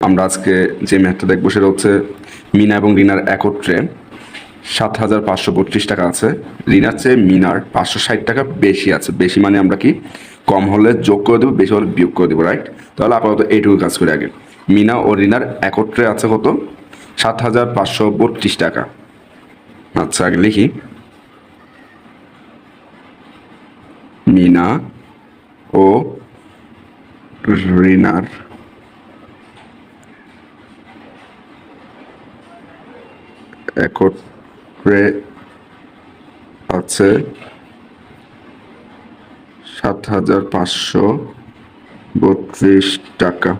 আমরা আজকে যে ম্যাথটা দেখবো সেটা হচ্ছে মিনা এবং রিনার একত্রে 7,532 টাকা আছে। রিনার চেয়ে মিনার 560 টাকা বেশি আছে। বেশি মানে আমরা কি কম হলে যোগ করে দেবো, বেশি হলে বিয়োগ করে দেবো, রাইট? তাহলে আপাতত এইটুকু কাজ করে আগে। মিনা ও রিনার একত্রে আছে কত? 7,532 টাকা। আচ্ছা, আগে লিখি মিনা ও রিনার একত্রে আছে 7,532 টাকা।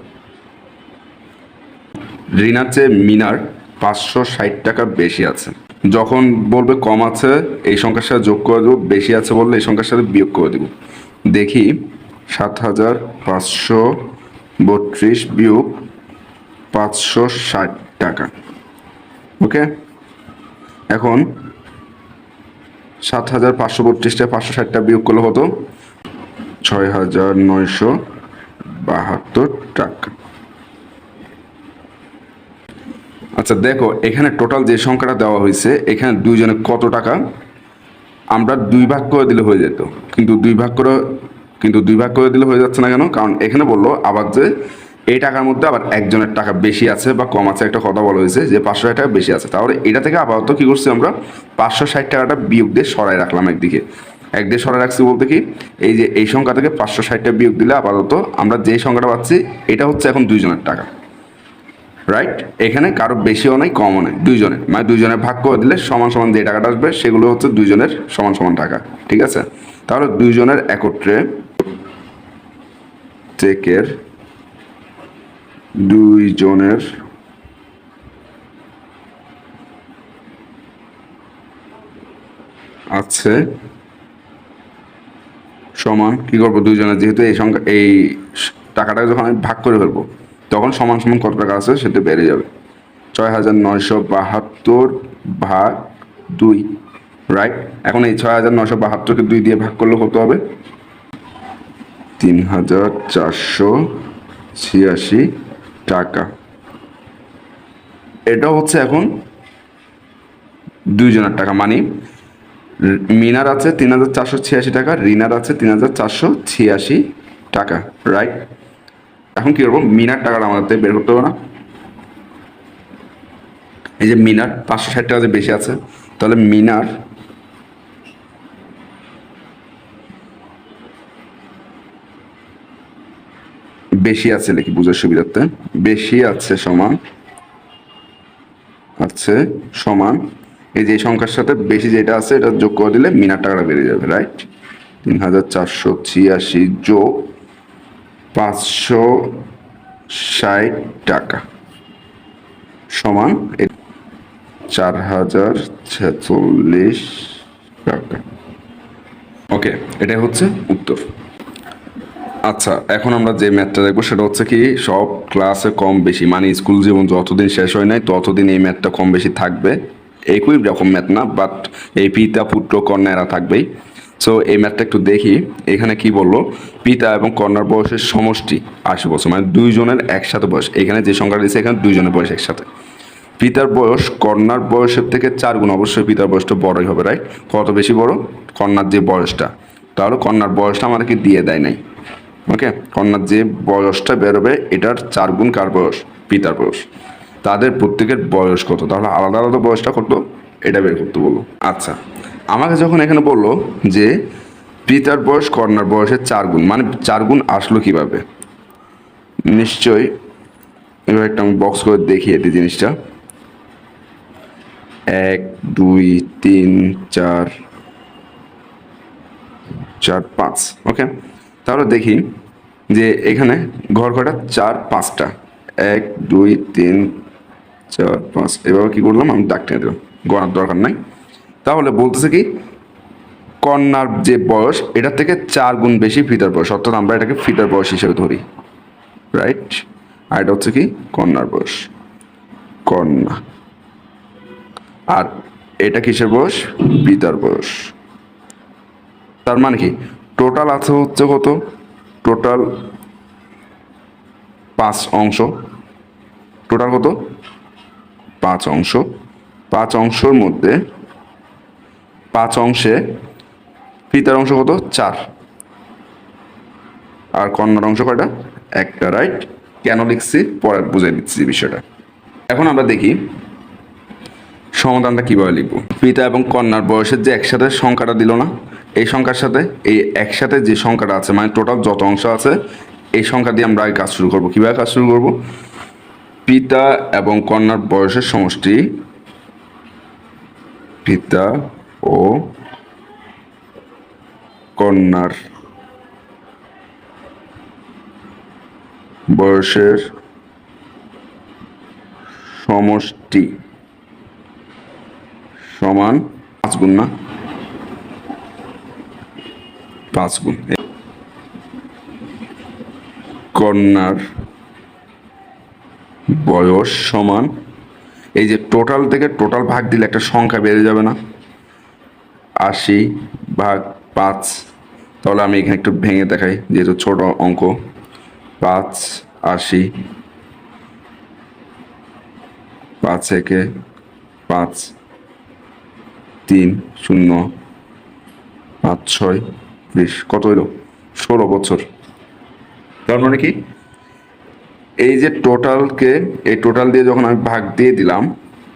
রিনার চেয়ে মিনার 560 টাকা বেশি আছে। যখন বলবে কম আছে এই সংখ্যার সাথে যোগ করে দেবো, বেশি আছে বললে এই সংখ্যার সাথে বিয়োগ করে দেবো। দেখি 7,532 বিয়োগ 560 টাকা। ওকে, এখন 7,532 560টা বিয়োগ করলে হতো 6,972 টাকা। আচ্ছা দেখো, এখানে টোটাল যে সংখ্যাটা দেওয়া হয়েছে এখানে দুইজনে কত টাকা, আমরা দুই ভাগ করে দিলে হয়ে যেত, কিন্তু দুই ভাগ করে দিলে হয়ে যাচ্ছে না কেন? কারণ এখানে বললো আবার যে এই টাকার মধ্যে আবার একজনের টাকা বেশি আছে বা কম আছে, একটা কথা বলা হয়েছে যে 560 টাকা বেশি আছে। তাহলে এটা থেকে আপাতত কি করছি আমরা, 560 টাকাটা বিয়োগ দিয়ে সরাই রাখলাম একদিকে। একদিকে সরাই রাখছি বলতে কি, এই যে এই সংখ্যা থেকে 560টা বিয়োগ দিলে আপাতত আমরা যে সংখ্যাটা পাচ্ছি এটা হচ্ছে এখন দুইজনের টাকা, রাইট? এখানে কারো বেশিও নাই কমও নাই, দুইজনের, মানে দুইজনের ভাগ করে দিলে সমান সমান যে টাকাটা আসবে সেগুলো হচ্ছে দুইজনের সমান সমান টাকা। ঠিক আছে, তাহলে দুইজনের একত্রে চেকের দুইজনের আছে সমান কি করবো, দুইজনের যেহেতু এই সংখ্যা এই টাকাটা যখন আমি ভাগ করে ফেলবো তখন সমান সমান কত টাকা আছে সেটা বেড়ে যাবে। 6,972 ভাগ 2, রাইট? এখন এই 6,972কে 2 দিয়ে ভাগ করলে কত হবে? 3,486 টাকা। এটা হচ্ছে এখন দুইজনের টাকা, মানে মিনার আছে 3,486 টাকা, রিনার আছে 3,486 টাকা, রাইট? এখন কি করবো, মিনার টাকাটা আমাদের বের করতে হবে না? এই যে মিনার 560 টাকা যে বেশি আছে, তাহলে মিনার বেশি আছে লিখি বুঝার সুবিধার্থে, বেশি আছে সমান এই যে সংখ্যার সাথে বেশি যেটা আছে এটা যোগ করে দিলে মিনার টাকাটা বেড়ে যাবে, রাইট? 3,486 যোগ 560 টাকা সমান 4,046 টাকা। ওকে, এটাই হচ্ছে উত্তর। আচ্ছা, এখন আমরা যে ম্যাথটা দেখবো সেটা হচ্ছে কি, সব ক্লাসে কম বেশি, মানে স্কুল জীবন যতদিন শেষ হয় নাই ততদিন এই ম্যাথটা কম বেশি থাকবে। একই রকম ম্যাথ না, বাট এই পিতা পুত্র কন্যা এরা থাকবেই। সো এই ম্যাথটা একটু দেখি। এখানে কি বললো, পিতা এবং কন্যার বয়সের সমষ্টি 80 বছর, মানে দুইজনের একসাথে বয়স। এখানে যে সংখ্যাটা দিয়েছে এখানে দুইজনের বয়স একসাথে। পিতার বয়স কন্যার বয়সের থেকে 4 গুণ, অবশ্যই পিতার বয়সটা বড়ই হবে, রাইট? কত বেশি বড়? কন্যার যে বয়সটা। তাহলে কন্যার বয়সটা আমাদেরকে দিয়ে দেয় নাই। ওকে, কন্যার যে বয়সটা বেরোবে এটার 4 গুণ কার বয়স? পিতার বয়স। তাদের প্রত্যেকের বয়স কত, তাহলে আলাদা আলাদা বয়সটা কত এটা বের করতে বলবো। আচ্ছা, আমাকে যখন এখানে বললো যে পিতার বয়স কন্যার বয়সের 4 গুণ, মানে 4 গুণ আসলো কিভাবে? নিশ্চয়ই এবার একটা আমি বক্স করে দেখিয়ে দিই জিনিসটা। 1 2 3 4 4 5। ওকে, তাহলে দেখি যে এখানে ঘর কটা, 4 5টা, 1 2 3 4 5। এভাবে কি করলাম, আমি দাগ টেনে দিলাম, গণার দরকার নাই। তাহলে বলতেছে কি, কন্যার যে বয়স এটার থেকে 4 গুণ বেশি পিতার বয়স, অর্থাৎ আমরা এটাকে পিতার বয়স হিসেবে ধরি, রাইট? আর এটা হচ্ছে কি কন্যার বয়স, কন্যা। আর এটা কিসের বয়স? পিতার বয়স। তার মানে কি, টোটাল আছে হচ্ছে কত? টোটাল 5 অংশ, টোটাল কত 5 অংশ। 5 অংশের মধ্যে 5 অংশে পিতার অংশ কত 4 আর কন্যার অংশ কয়টা একটা, রাইট? কেন লিখছি পরে বুঝাই দিচ্ছি বিষয়টা। এখন আমরা দেখি সমাধানটা কিভাবে লিখবো। পিতা এবং কন্যার বয়সের যে একসাথে সংখ্যাটা দিল না, এই সংখ্যার সাথে এই একসাথে যে সংখ্যাটা আছে মানে টোটাল যত অংশ আছে এই সংখ্যা দিয়ে আমরা আগে কাজ শুরু করবো। কিভাবে কাজ শুরু করব? পিতা এবং কন্যার বয়সের সমষ্টি, পিতা ও কন্যার বয়সের সমষ্টি সমান 5 গুণ, না 5 গুণ কন্যার বয়স সমান, এই যে টোটাল থেকে টোটাল ভাগ দিলে একটা সংখ্যা বেড়ে যাবে না, 80/5। তাহলে আমি এখানে একটু ভেঙে দেখাই যেহেতু ছোট অঙ্ক। 5 80, 5 একে 5, 3 0 5 6 20, কত হইল 16 বছর। তার মানে কি এই যে টোটালকে এই টোটাল দিয়ে যখন আমি ভাগ দিয়ে দিলাম,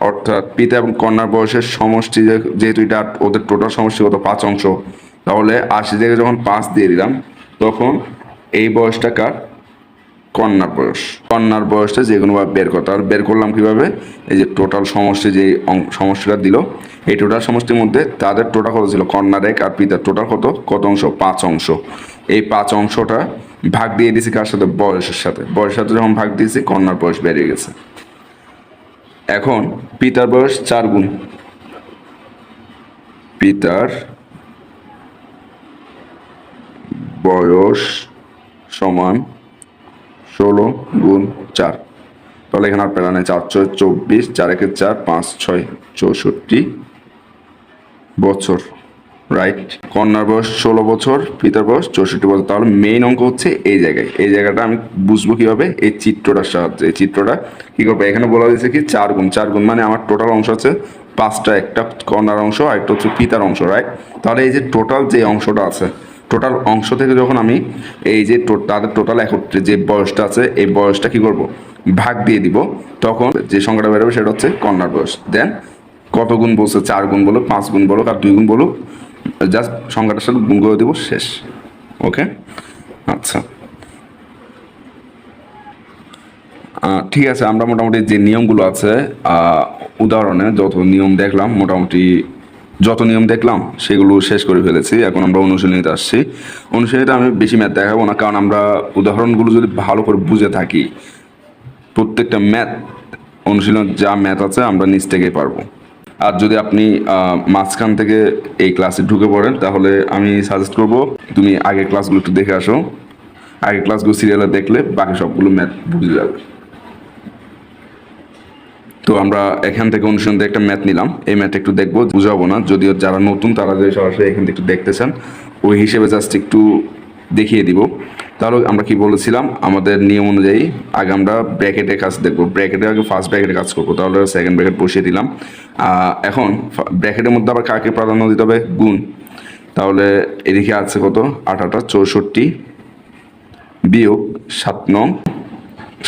অর্থাৎ পিতা এবং কন্যার বয়সের সমষ্টি যেহেতু এটা ওদের টোটাল সমষ্টি কত 5 অংশ, তাহলে 80 থেকে যখন 5 দিয়ে দিলাম তখন এই বয়সটা কার কন্যার বয়স। কন্যার বয়সটা যে কোনোভাবে বের করতে, আর বের করলাম কিভাবে? এই যে টোটাল সমষ্টি যে সমষ্টিটা দিল এই টোটাল সমষ্টির মধ্যে তাদের টোটাল কত ছিল কন্যার 1 আর পিতার টোটাল কত অংশ 5 অংশ। এই 5 অংশটা ভাগ দিয়ে দিয়েছি কার সাথে বয়সের সাথে, বয়সের সাথে যখন ভাগ দিয়েছি কন্যার বয়স বেড়ে গেছে। এখন পিতার বয়স 4 গুণ, পিতার বয়স সমান 16 গুণ 4। তাহলে এখানে আর পেলা নেই, 4 6 24, 4 1 4, 5 6 64 বছর, রাইট? কন্যার বয়স 16 বছর, পিতার বয়স 64 বছর। তাহলে মেইন অঙ্ক হচ্ছে এই জায়গায়। এই জায়গাটা আমি বুঝবো কিভাবে? এই চিত্রটার সাহায্যে। এই চিত্রটা কি করবো? এখানে বলা হয়েছে কি 4 গুণ, 4 গুণ মানে আমার টোটাল অংশ আছে 5টা, একটা কন্যার অংশ আর একটা হচ্ছে পিতার অংশ, রাইট? তাহলে এই যে টোটাল যে অংশটা আছে, টোটাল অংশ থেকে যখন আমি এই যে তাদের টোটাল একত্রে যে বয়সটা আছে এই বয়সটা কি করব? ভাগ দিয়ে দিব, তখন যে সংখ্যাটা বেরোবে সেটা হচ্ছে কন্যার বয়স। দেন কত গুণ বলছে? 4 গুণ বলো, 5 গুণ বলো আর 2 গুণ বলো, জাস্ট সংখ্যাটার সাথে গুণ করে দেবো, শেষ। ওকে, আচ্ছা ঠিক আছে। আমরা মোটামুটি যে নিয়মগুলো আছে উদাহরণে যত নিয়ম দেখলাম, মোটামুটি যত নিয়ম দেখলাম সেগুলো শেষ করে ফেলেছি। এখন আমরা অনুশীলনীতে আসছি। অনুশীলনীতে আমি বেশি ম্যাথ দেখাবো না, কারণ আমরা উদাহরণগুলো যদি ভালো করে বুঝে থাকি প্রত্যেকটা ম্যাথ অনুশীলন যা ম্যাথ আছে আমরা নিজ থেকেই পারবো। আর যদি আপনি মাঝখান থেকে এই ক্লাসে ঢুকে পড়েন তাহলে আমি সাজেস্ট করব তুমি আগের ক্লাসগুলো একটু দেখে আসো। আগের ক্লাসগুলো সিরিয়ালে দেখলে বাকি সবগুলো ম্যাথ বুঝে যাবে। তো আমরা এখান থেকে অনুশীলন একটা ম্যাথ নিলাম, এই ম্যাথ একটু দেখবো, বুঝাবো না, যদিও যারা নতুন তারা যদি সরাসরি এখান থেকে একটু দেখতে চান ওই হিসেবে জাস্ট একটু দেখিয়ে দিব। তাহলে আমরা কি বলেছিলাম, আমাদের নিয়ম অনুযায়ী আগে আমরা ব্র্যাকেটে কাজ দেখবো। ব্র্যাকেটে আগে ফার্স্ট ব্র্যাকেটে কাজ করবো, তাহলে সেকেন্ড ব্র্যাকেট বসিয়ে দিলাম। এখন ব্র্যাকেটের মধ্যে আবার কাকে প্রাধান্য দিতে হবে? গুণ। তাহলে এদিকে আছে কত 8 64 বিয়োগ 7 নং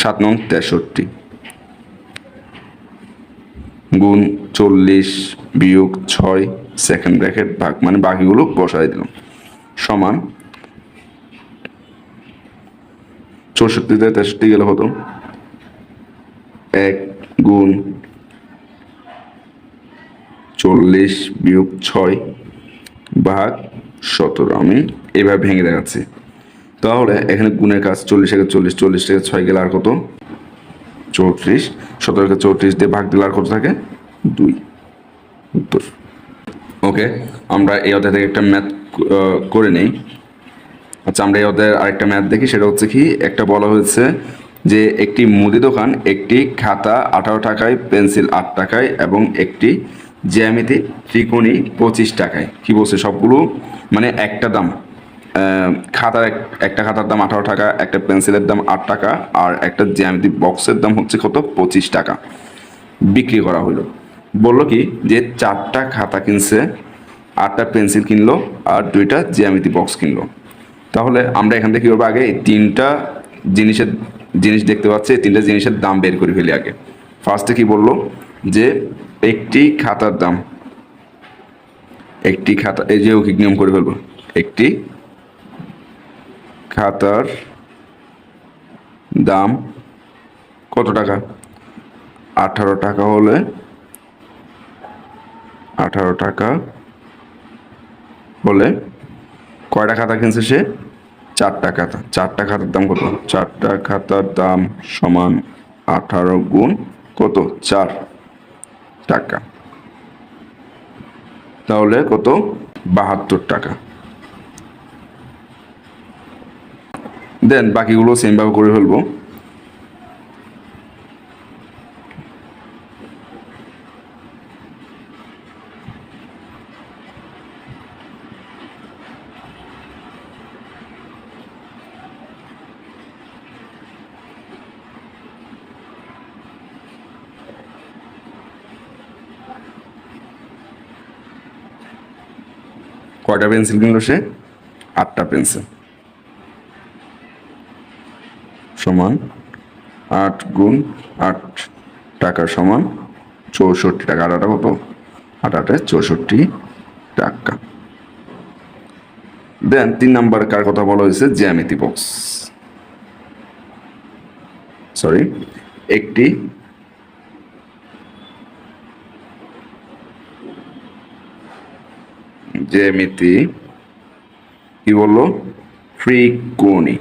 63 গুণ 40 বিয়োগ 6 সেকেন্ড ব্র্যাকেট ভাগ, মানে বাকিগুলো বসাই দিলাম, সমান 64 থেকে 63 গেলে হতো 1 গুণ 40 বিয়োগ 6 ভাগ 17। আমি এভাবে ভেঙে দেখাচ্ছি। তাহলে এখানে গুণের কাজ 40 থেকে 40, 40 থেকে 6 গেলে আর কত 34, 17 থেকে 34 দিয়ে ভাগ দিলে আর কত থাকে 2, উত্তর। ওকে, আমরা এই অধ্যায় থেকে একটা ম্যাথ করে নেই। আচ্ছা, আমরা এই অধ্যায়ের আরেকটা ম্যাথ দেখি। সেটা হচ্ছে কি, একটা বলা হয়েছে যে একটি মুদি দোকান একটি খাতা 18 টাকায়, পেন্সিল 8 টাকায় এবং একটি জ্যামিতি ত্রিকোণী 25 টাকায়। কি বলছে? সবগুলো মানে একটা দাম, খাতার একটা খাতার দাম 18 টাকা, একটা পেন্সিলের দাম 8 টাকা, আর একটা জ্যামিতি বক্সের দাম হচ্ছে কত 25 টাকা বিক্রি করা হলো। বললো কি যে 4টা খাতা কিনছে, 8টা পেন্সিল কিনলো, আর 2টা জ্যামিতি বক্স কিনলো। তাহলে আমরা এখান থেকে কী করবো, আগে এই 3টা জিনিস দেখতে পাচ্ছি, এই 3টা জিনিসের দাম বের করে ফেলি আগে। ফার্স্টে কি বললো যে একটি খাতার দাম, একটি খাতা, এই যে ওকে নিয়ম করে ফেলবো, একটি খাতার দাম কত টাকা, 18 টাকা হলে 18 টাকা হলে কয়টা খাতা কিনছে সে, 4টা খাতা। 4টা খাতার দাম কত, 4টা খাতার দাম সমান 18 গুণ কত 4 টাকা, তাহলে কত 72 টাকা। দেন বাকিগুলো সেমভাবে করে ফেলবো। কয়টা পেন্সিল কিনলো সে, 8টা পেন্সিল, সমান 8 গুণ 8 টাকা সমান 64 টাকা। আর কত, 8 64 টাকা। দেন 3 নাম্বার কার কথা বলা হয়েছে, জ্যামিতি বক্স, সরি, একটি জ্যামিতি কি বললো, ত্রিকোণী,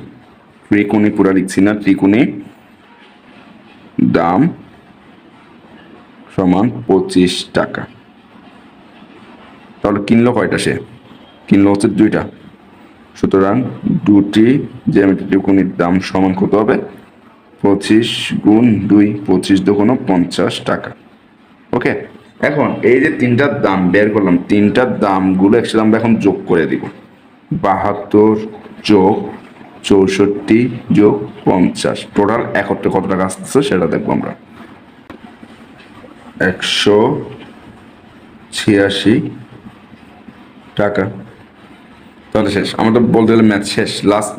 ত্রিকোণী পুরা লিখছি না, ত্রিকোণী দাম সমান 25 টাকা। তাহলে কিনলো কয়টা সে, কিনলো হচ্ছে 2টা। সুতরাং 2টি জ্যামিতি ত্রিকোণীর দাম সমান কত হবে, 25 গুণ 2, 25 দুগুণ 50 টাকা। ওকে, এখন এই যে 3টার দাম বের করলাম, 3টার দামগুলো একসাথে আমরা এখন যোগ করে দিব। 72 যোগ 64 যোগ 50, টোটাল একত্রে কত টাকা আসতেছে সেটা দেখবো আমরা। 186 টাকা। তাহলে শেষ, আমাদের বলতে গেলে ম্যাথ শেষ। লাস্ট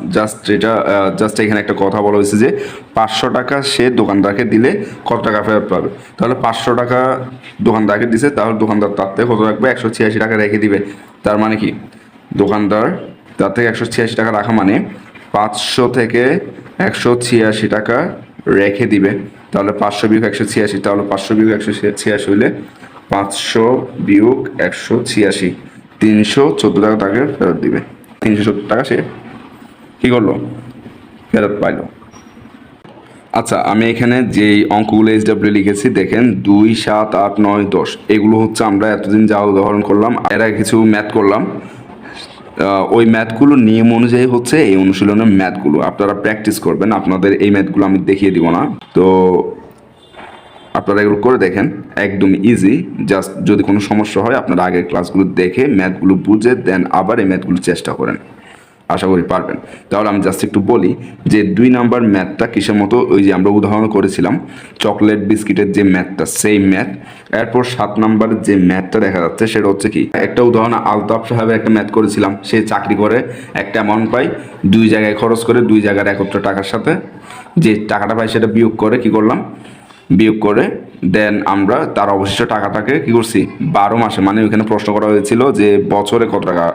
জাস্ট এখানে একটা কথা বলা হয়েছে যে 500 টাকা সে দোকানদারকে দিলে কত টাকা ফেরত পাবে। তাহলে 500 টাকা দোকানদারকে দিছে, তাহলে দোকানদার তার থেকে কত রাখবে, 186 টাকা রেখে দিবে। তার মানে কি, দোকানদার তার থেকে 186 টাকা রাখা মানে 500 থেকে 186 টাকা রেখে দিবে। তাহলে 500 বিয়োগ 186, তাহলে 500 বিয়োগ 186 হইলে 500 বিয়োগ 186, 314 টাকা তাকে ফেরত দিবে। 370 টাকা সে কি করলো, ফেরত পাইলো। আচ্ছা, আমি এখানে যেই অঙ্কগুলো SW লিখেছি দেখেন, 2, 7, 8, 9, 10, এগুলো হচ্ছে আমরা এতদিন যা উদাহরণ করলাম, এরা কিছু ম্যাথ করলাম। ওই ম্যাথগুলো নিয়ম অনুযায়ী হচ্ছে এই অনুশীলনের ম্যাথগুলো আপনারা প্র্যাকটিস করবেন। আপনাদের এই ম্যাথগুলো আমি দেখিয়ে দিব না, তো আপনারা এগুলো করে দেখেন, একদম ইজি। জাস্ট যদি কোনো সমস্যা হয় আপনারা আগের ক্লাসগুলো দেখে ম্যাথগুলো বুঝে দেন আবার এই ম্যাথগুলো চেষ্টা করেন, আশা করি পারবেন। তাহলে আমি জাস্ট একটু বলি যে 2 নাম্বার ম্যাথটা কিসের মতো, ওই যে আমরা উদাহরণ করেছিলাম চকলেট বিস্কিটের যে ম্যাথটা, সেই ম্যাথ। এরপর 7 নাম্বারের যে ম্যাথটা দেখা যাচ্ছে সেটা হচ্ছে কি, একটা উদাহরণ আলতাফ সাহেবের একটা ম্যাথ করেছিলাম। সে চাকরি করে, একটা অ্যামাউন্ট পায়, 2 জায়গায় খরচ করে, 2 জায়গার একত্র টাকার সাথে যে টাকাটা পাই সেটা বিয়োগ করে, কি করলাম, বিয়োগ করে দেন আমরা তার অবশিষ্ট টাকাটাকে কি করছি 12 মাসে, মানে ওইখানে প্রশ্ন করা হয়েছিল যে বছরে কত টাকা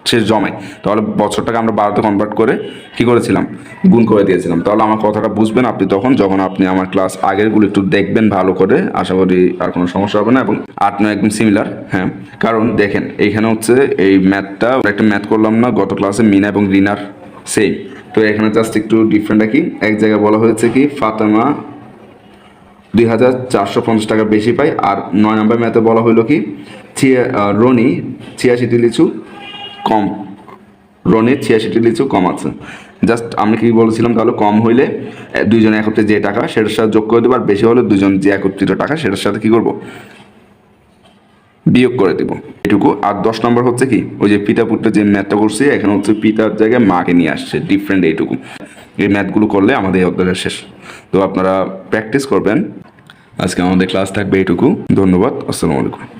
সে জমায়, তাহলে বছরটাকে আমরা 12তে কনভার্ট করে কি করেছিলাম, গুণ করে দিয়েছিলাম। তাহলে আমার কথাটা বুঝবেন আপনি তখন, যখন আপনি আমার ক্লাস আগেরগুলো একটু দেখবেন ভালো করে, আশা করি আর কোনো সমস্যা হবে না। এবং 8, 9 একদম সিমিলার, হ্যাঁ, কারণ দেখেন এইখানে হচ্ছে এই ম্যাথটা, একটা ম্যাথ করলাম না গত ক্লাসে, মিনা এবং রিনার সেম। তো এখানে জাস্ট একটু ডিফারেন্টটা কি, এক জায়গায় বলা হয়েছে কি ফাতেমা 2450 টাকা বেশি পাই, আর 9 নম্বর ম্যাথে বলা হইলো কি রনি 86টি লিচু কম, রনির 86টি লিচু কম আছে। জাস্ট আমি কি বলেছিলাম, তাহলে কম হইলে দুইজনে একত্রে যে টাকা সেটার সাথে যোগ করে দেবো, আর বেশি হলে দুজন যে একত্রিত টাকা সেটার সাথে কি করবো, বিয়োগ করে দিব এটুকু। আর 10 নম্বর হচ্ছে কি, ওই যে পিতা পুত্র যে ম্যাথটা করছি, এখানে হচ্ছে পিতার জায়গায় মাকে নিয়ে আসছে, ডিফারেন্ট এইটুকু। এই ম্যাথগুলো করলে আমাদের এই অধ্যায়টা শেষ। তো আপনারা প্র্যাকটিস করবেন। আজকে আমাদের ক্লাস থাকবে এইটুকু। ধন্যবাদ। আসসালামু আলাইকুম।